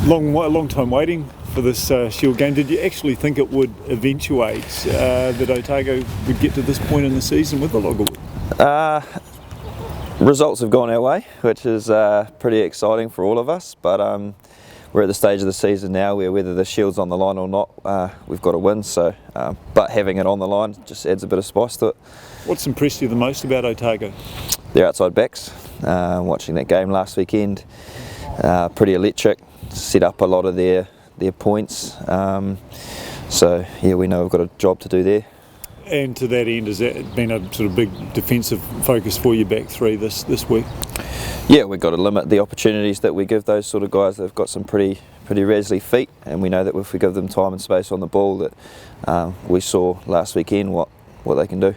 Long time waiting for this Shield game. Did you actually think it would eventuate, that Otago would get to this point in the season with the Loggerwood? Results have gone our way, which is pretty exciting for all of us, but we're at the stage of the season now where whether the Shield's on the line or not, we've got to win, so, but having it on the line just adds a bit of spice to it. What's impressed you the most about Otago? Their outside backs. Watching that game last weekend, pretty electric, set up a lot of their points, so yeah, we know we've got a job to do there. And to that end, has that been a sort of big defensive focus for you back three this week? Yeah, we've got to limit the opportunities that we give those sort of guys. They've got some pretty razzly feet, and we know that if we give them time and space on the ball, that we saw last weekend what they can do.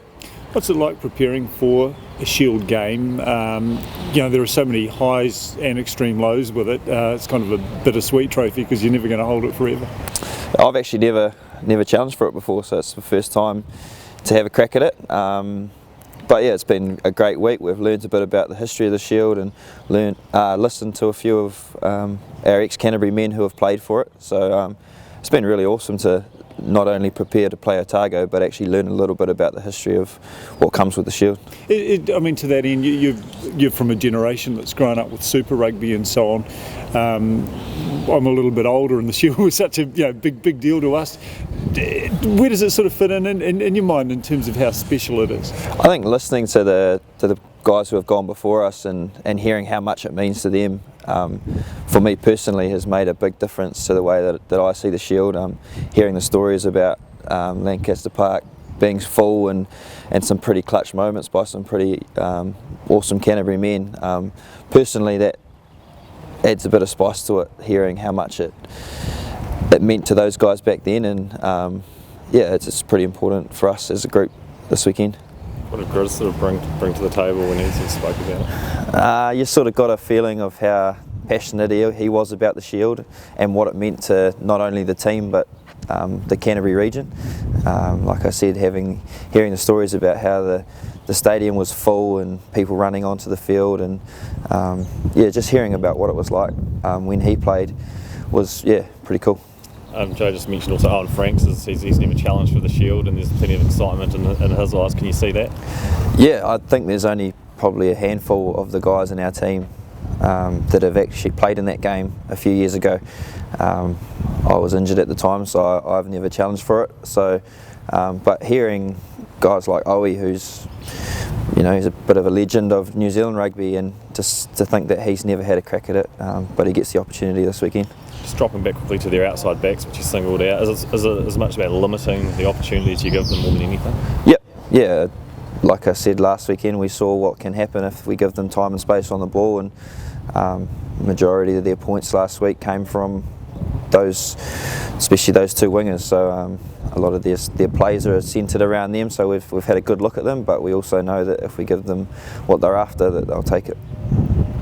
What's it like preparing for a Shield game? There are so many highs and extreme lows with it. It's kind of a bittersweet trophy because you're never going to hold it forever. I've actually never challenged for it before, so it's the first time to have a crack at it. But yeah, it's been a great week. We've learned a bit about the history of the Shield and listened to a few of our ex-Canterbury men who have played for it. So it's been really awesome to not only prepare to play Otago, but actually learn a little bit about the history of what comes with the Shield. To that end, you're from a generation that's grown up with Super Rugby and so on. I'm a little bit older, and the Shield was such a big deal to us. Where does it sort of fit in your mind in terms of how special it is? I think listening to the guys who have gone before us and hearing how much it means to them, for me personally, has made a big difference to the way that I see the Shield. Hearing the stories about Lancaster Park being full and some pretty clutch moments by some pretty awesome Canterbury men. Personally, that adds a bit of spice to it, hearing how much it meant to those guys back then, and it's pretty important for us as a group this weekend. What did Grizz sort of bring to the table when he sort of spoke about it? You sort of got a feeling of how passionate he was about the Shield and what it meant to not only the team but the Canterbury region. Like I said, hearing the stories about how the stadium was full and people running onto the field, and just hearing about what it was like when he played was pretty cool. Joe just mentioned also Owen Franks, he's never challenged for the Shield, and there's plenty of excitement in his eyes. Can you see that? Yeah, I think there's only probably a handful of the guys in our team that have actually played in that game a few years ago. I was injured at the time, so I've never challenged for it. So, but hearing guys like Owie, who's he's a bit of a legend of New Zealand rugby, and just to think that he's never had a crack at it, but he gets the opportunity this weekend. Just dropping back quickly to their outside backs, which you singled out, is it as much about limiting the opportunities you give them more than anything? Yep, yeah. Like I said last weekend, we saw what can happen if we give them time and space on the ball, and majority of their points last week came from those, especially those two wingers. So a lot of their plays are centred around them. So we've had a good look at them, but we also know that if we give them what they're after, that they'll take it.